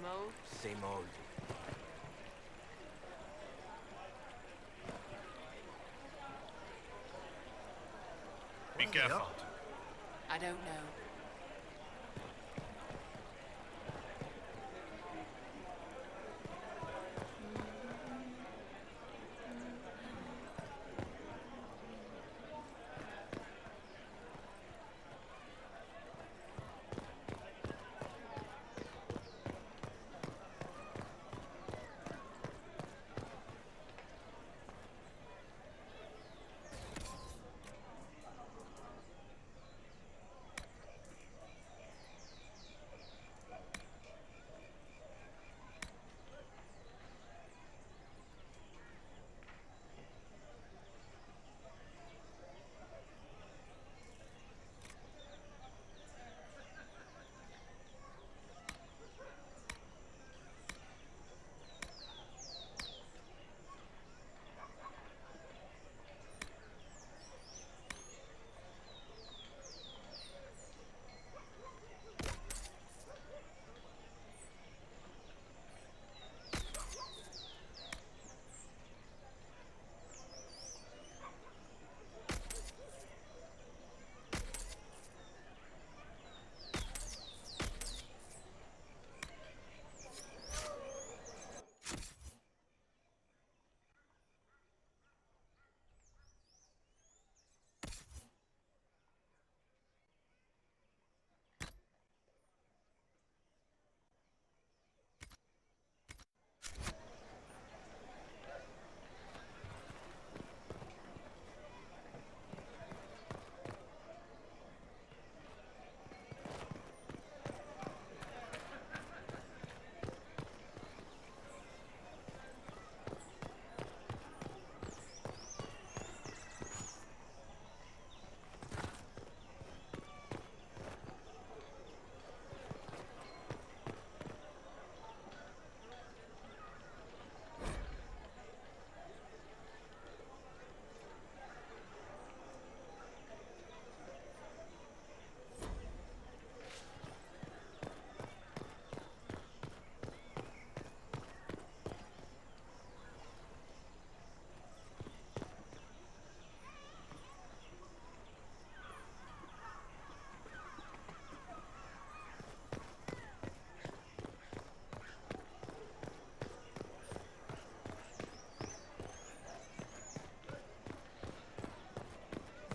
old? Same old. Be careful. I don't know.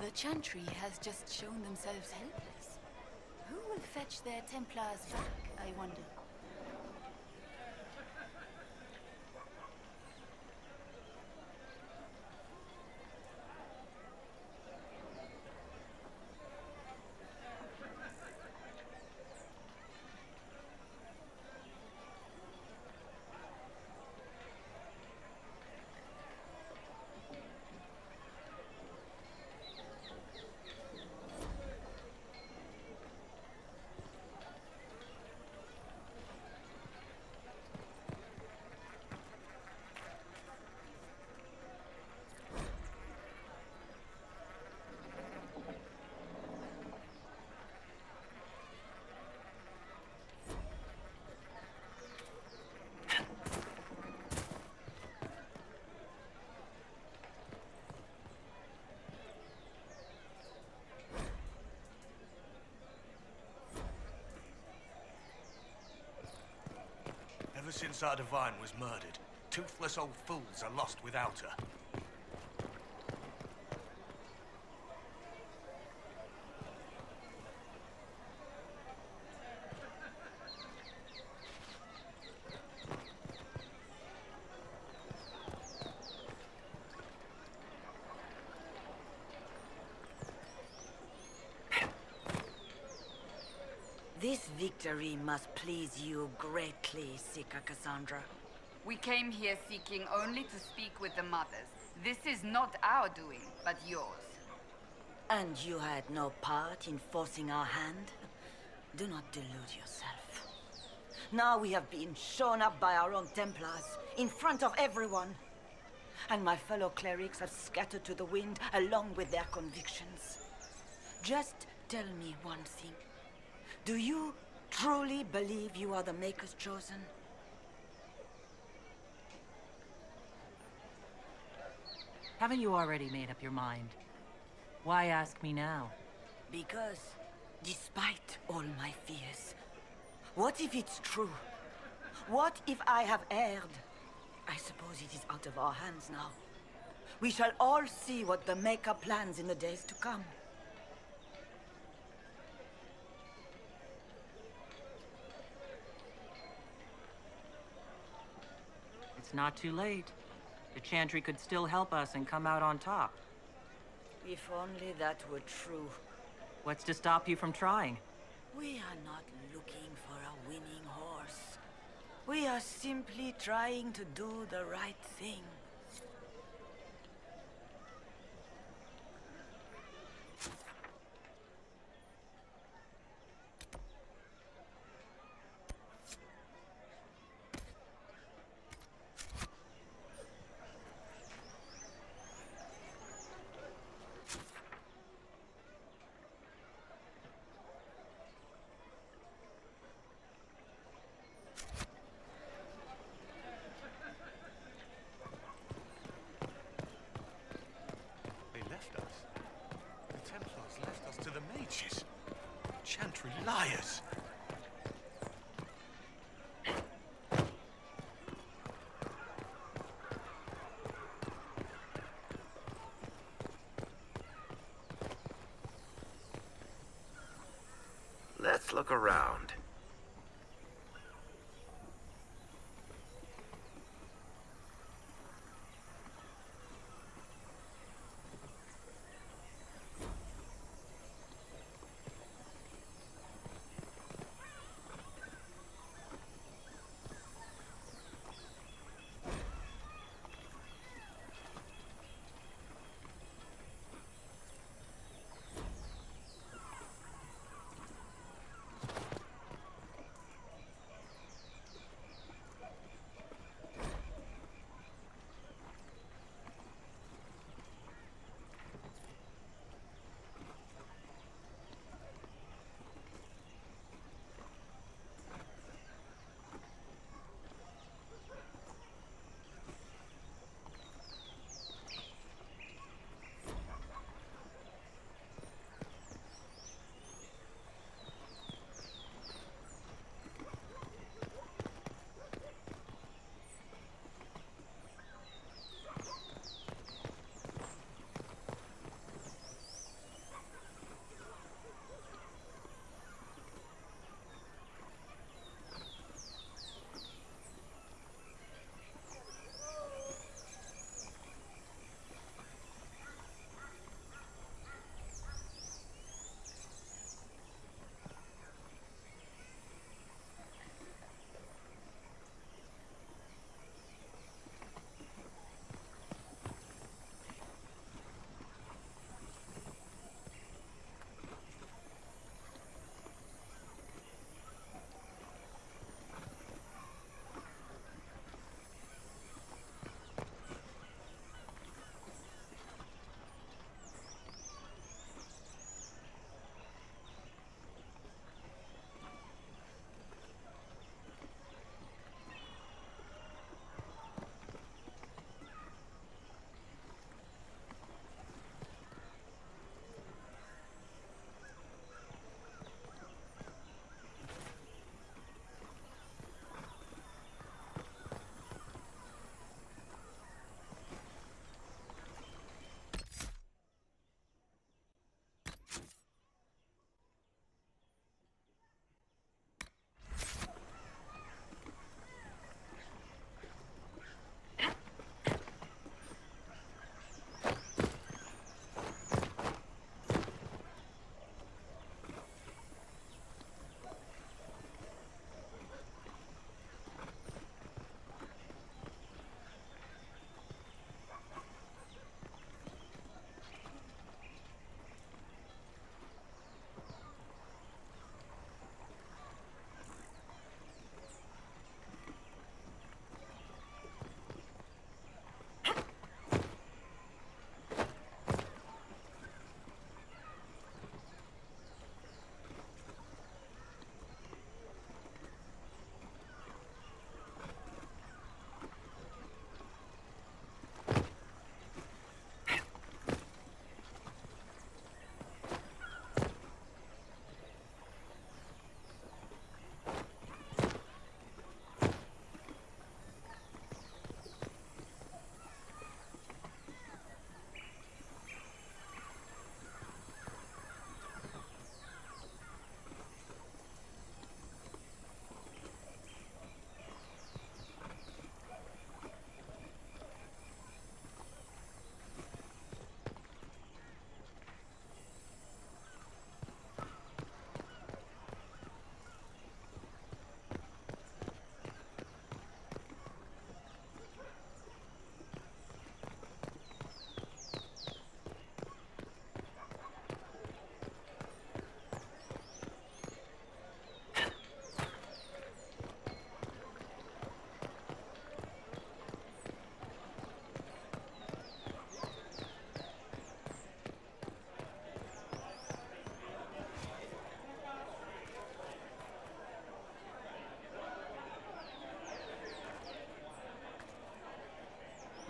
The Chantry has just shown themselves helpless. Who will fetch their Templars back, I wonder? Ever since our divine was murdered, toothless old fools are lost without her. This victory must please you greatly, Sika Cassandra. We came here seeking only to speak with the mothers. This is not our doing, but yours. And you had no part in forcing our hand? Do not delude yourself. Now we have been shown up by our own Templars, in front of everyone. And my fellow clerics have scattered to the wind along with their convictions. Just tell me one thing. Do you Truly believe you are the Maker's chosen? Haven't you already made up your mind? Why ask me now? Because, despite all my fears, what if it's true? What if I have erred? I suppose it is out of our hands now. We shall all see what the Maker plans in the days to come. It's not too late. The Chantry could still help us and come out on top. If only that were true. What's to stop you from trying? We are not looking for a winning horse. We are simply trying to do the right thing. They left us. The Templars left us to the mages. Chantry liars. Let's look around.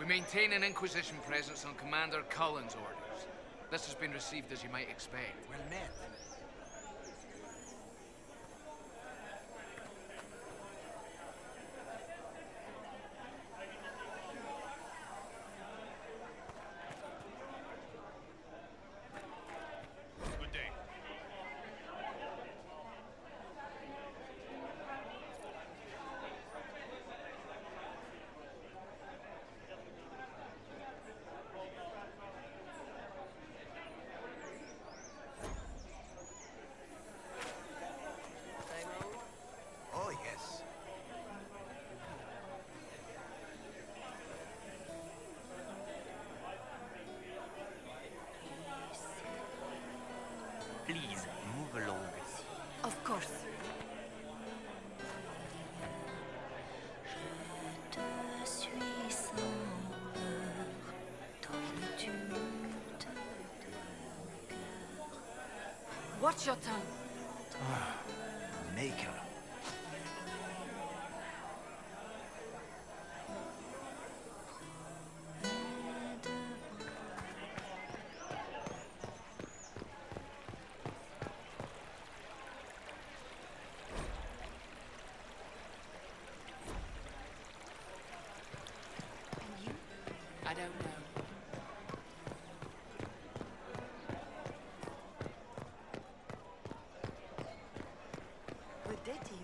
maintain an Inquisition presence on Commander Cullen's orders. This has been received as you might expect. Well met. Good day. Oh, yes. Please, move along. Of course. Watch your tongue. Maker. And you? I don't know. Good day to you.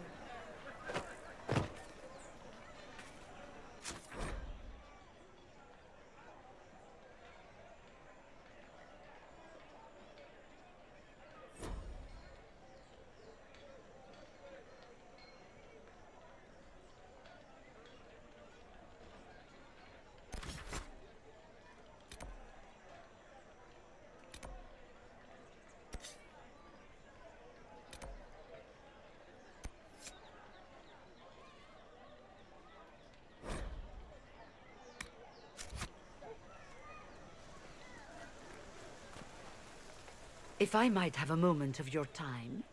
If I might have a moment of your time.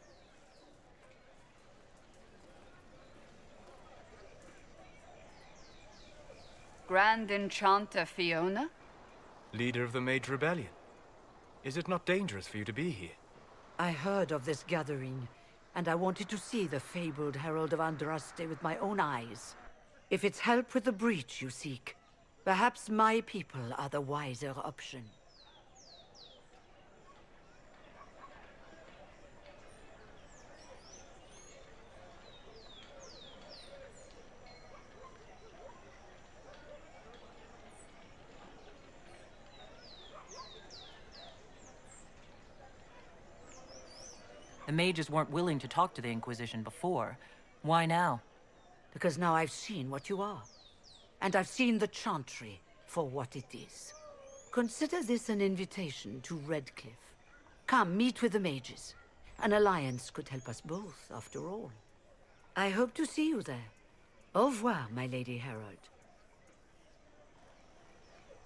Grand Enchanter Fiona? Leader of the Mage Rebellion. Is it not dangerous for you to be here? I heard of this gathering, and I wanted to see the fabled Herald of Andraste with my own eyes. If it's help with the breach you seek, perhaps my people are the wiser option. The mages weren't willing to talk to the Inquisition before. Why now? Because now I've seen what you are. And I've seen the Chantry for what it is. Consider this an invitation to Redcliffe. Come, meet with the mages. An alliance could help us both, after all. I hope to see you there. Au revoir, my Lady Herald.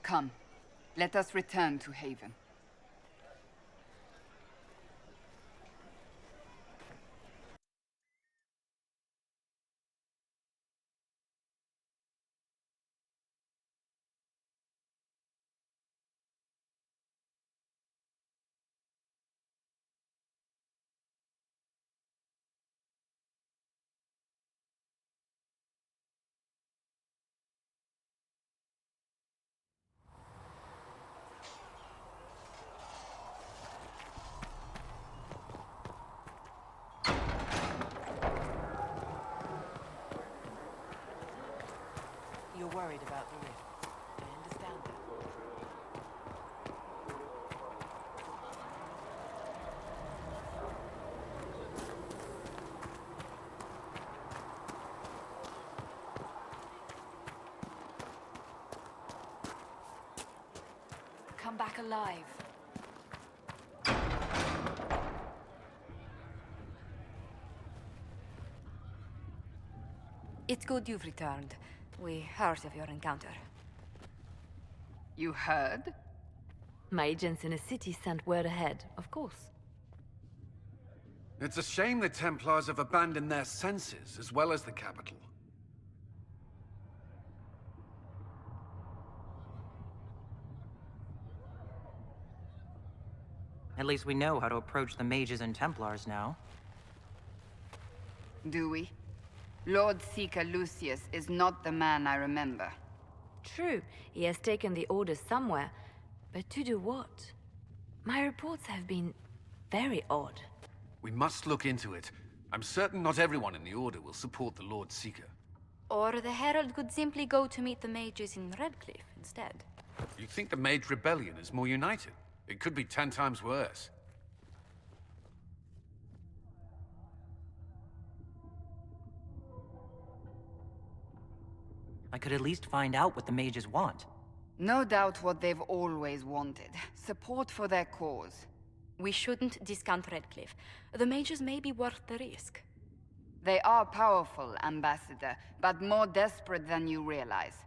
Come, let us return to Haven. You're worried about the rift. I understand that. Come back alive. It's good you've returned. We heard of your encounter. You heard? My agents in the city sent word ahead, of course. It's a shame the Templars have abandoned their senses, as well as the capital. At least we know how to approach the mages and Templars now. Do we? Lord Seeker Lucius is not the man I remember. True, he has taken the orders somewhere, but to do what? My reports have been very odd. We must look into it. I'm certain not everyone in the Order will support the Lord Seeker. Or the Herald could simply go to meet the mages in Redcliffe instead. You think the Mage Rebellion is more united? It could be 10 times worse. I could at least find out what the mages want. No doubt what they've always wanted. Support for their cause. We shouldn't discount Redcliffe. The mages may be worth the risk. They are powerful, Ambassador, but more desperate than you realize.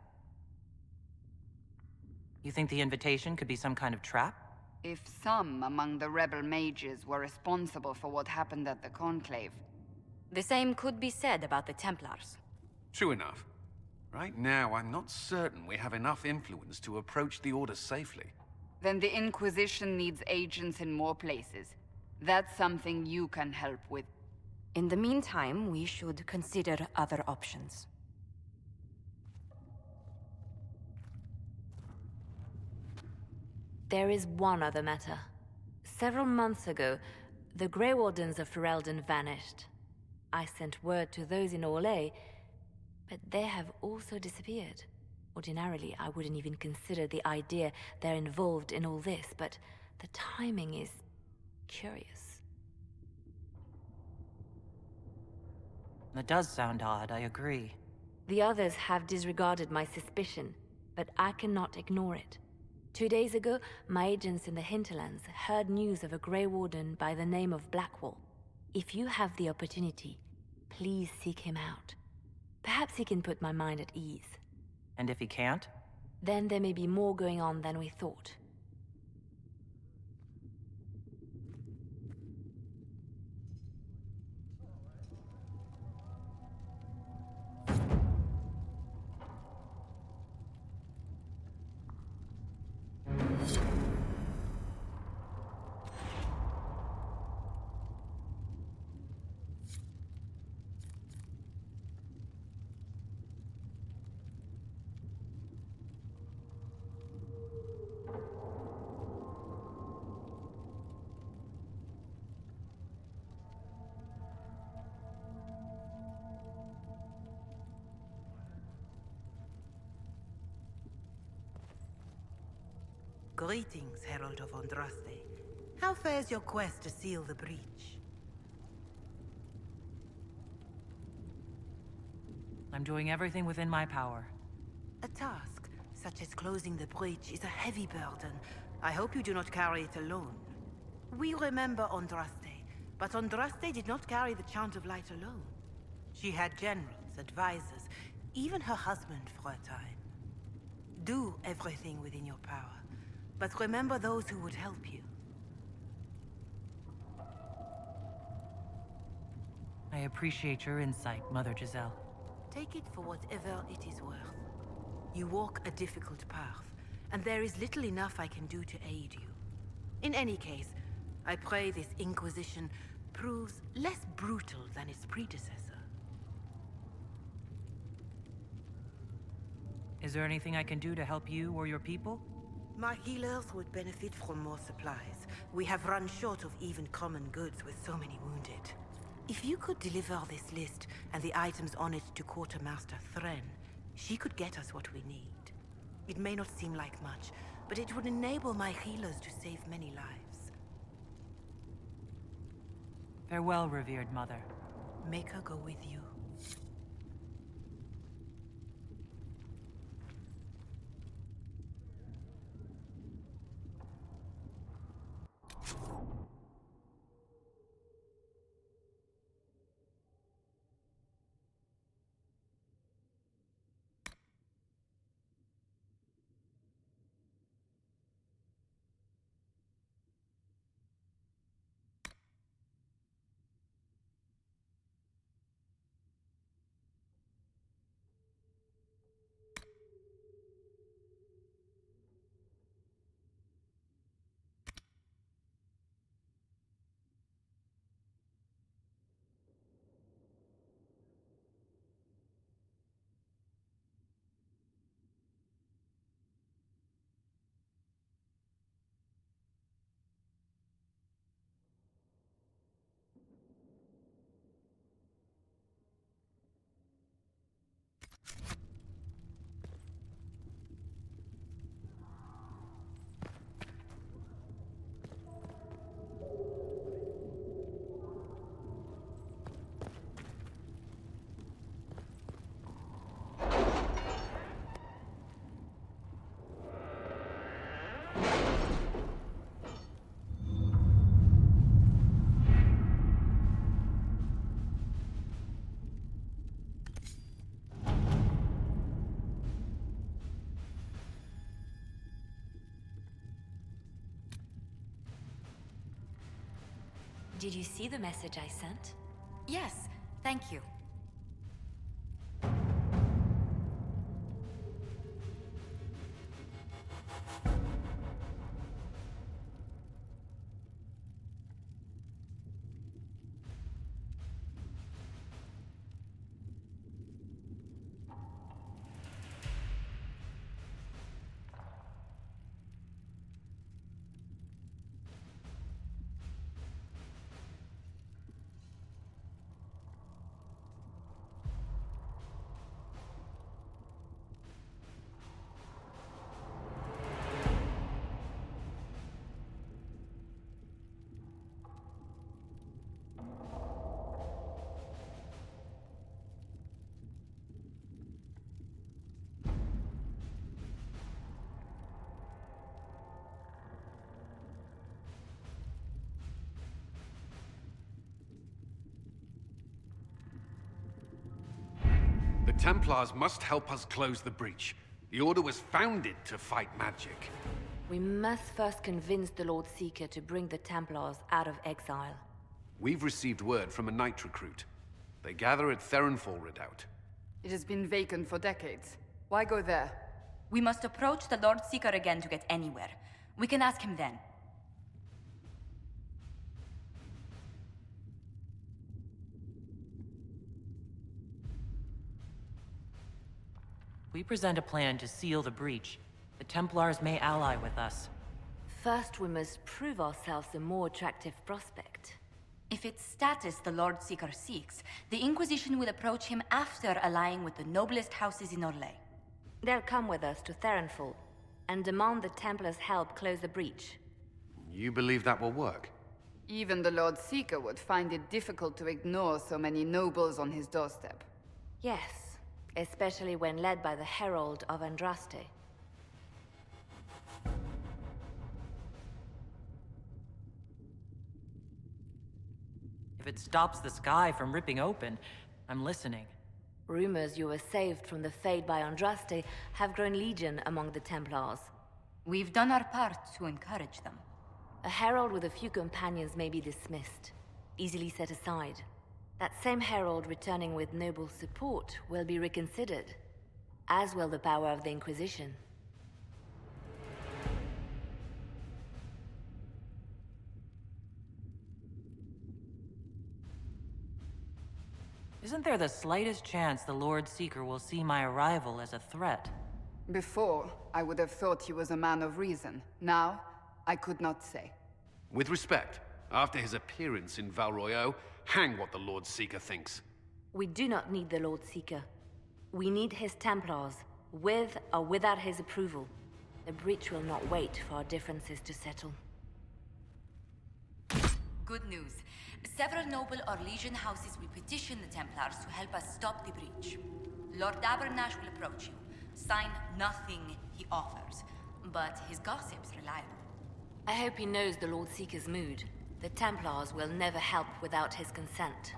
You think the invitation could be some kind of trap? If some among the rebel mages were responsible for what happened at the Conclave. The same could be said about the Templars. True enough. Right now, I'm not certain we have enough influence to approach the Order safely. Then the Inquisition needs agents in more places. That's something you can help with. In the meantime, we should consider other options. There is one other matter. Several months ago, the Grey Wardens of Ferelden vanished. I sent word to those in Orlais, but they have also disappeared. Ordinarily, I wouldn't even consider the idea they're involved in all this, but the timing is curious. That does sound odd, I agree. The others have disregarded my suspicion, but I cannot ignore it. 2 days ago, my agents in the hinterlands heard news of a Grey Warden by the name of Blackwall. If you have the opportunity, please seek him out. Perhaps he can put my mind at ease. And if he can't? Then there may be more going on than we thought. Greetings, Herald of Andraste. How fares your quest to seal the breach? I'm doing everything within my power. A task, such as closing the breach, is a heavy burden. I hope you do not carry it alone. We remember Andraste, but Andraste did not carry the Chant of Light alone. She had generals, advisors, even her husband for a time. Do everything within your power, but remember those who would help you. I appreciate your insight, Mother Giselle. Take it for whatever it is worth. You walk a difficult path, and there is little enough I can do to aid you. In any case, I pray this Inquisition proves less brutal than its predecessor. Is there anything I can do to help you or your people? My healers would benefit from more supplies. We have run short of even common goods with so many wounded. If you could deliver this list and the items on it to Quartermaster Thren, she could get us what we need. It may not seem like much, but it would enable my healers to save many lives. Farewell, revered mother. Make her go with you. Did you see the message I sent? Yes, thank you. The Templars must help us close the breach. The Order was founded to fight magic. We must first convince the Lord Seeker to bring the Templars out of exile. We've received word from a knight recruit. They gather at Theronfall Redoubt. It has been vacant for decades. Why go there? We must approach the Lord Seeker again to get anywhere. We can ask him then. We present a plan to seal the breach. The Templars may ally with us. First, we must prove ourselves a more attractive prospect. If it's status the Lord Seeker seeks, the Inquisition will approach him after allying with the noblest houses in Orlais. They'll come with us to Theronfall and demand the Templars' help close the breach. You believe that will work? Even the Lord Seeker would find it difficult to ignore so many nobles on his doorstep. Yes, especially when led by the Herald of Andraste. If it stops the sky from ripping open, I'm listening. Rumors you were saved from the fate by Andraste have grown legion among the Templars. We've done our part to encourage them. A herald with a few companions may be dismissed, easily set aside. That same herald returning with noble support will be reconsidered, as will the power of the Inquisition. Isn't there the slightest chance the Lord Seeker will see my arrival as a threat? Before, I would have thought he was a man of reason. Now, I could not say. With respect, after his appearance in Val Royeaux, hang what the Lord Seeker thinks. We do not need the Lord Seeker. We need his Templars, with or without his approval. The breach will not wait for our differences to settle. Good news. Several noble or legion houses will petition the Templars to help us stop the breach. Lord Abernash will approach you. Sign nothing he offers, but his gossip's reliable. I hope he knows the Lord Seeker's mood. The Templars will never help without his consent.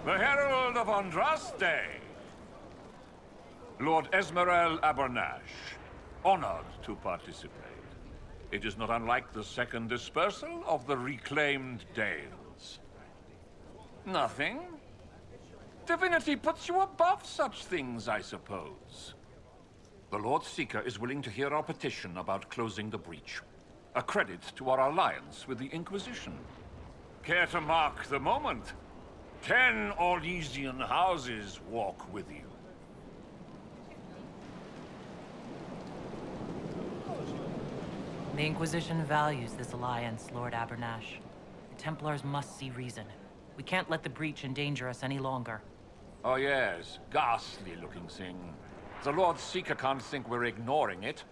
The Herald of Andraste. Lord Esmerel Abernash, honored to participate. It is not unlike the second dispersal of the reclaimed Dales. Nothing? Divinity puts you above such things, I suppose. The Lord Seeker is willing to hear our petition about closing the breach. A credit to our alliance with the Inquisition. Care to mark the moment? 10 Orlesian houses walk with you. The Inquisition values this alliance, Lord Abernash. The Templars must see reason. We can't let the breach endanger us any longer. Oh yes, ghastly-looking thing. The Lord Seeker can't think we're ignoring it.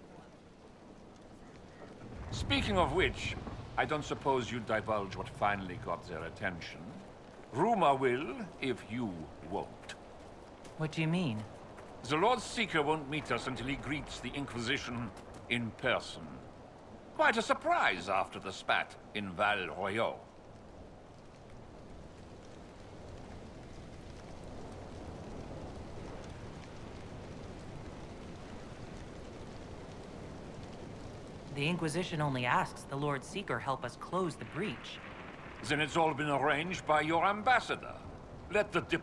Speaking of which, I don't suppose you'd divulge what finally got their attention. Rumor will, if you won't. What do you mean? The Lord Seeker won't meet us until he greets the Inquisition in person. Quite a surprise after the spat in Val Royaux. The Inquisition only asks the Lord Seeker help us close the breach. Then it's all been arranged by your ambassador. Let the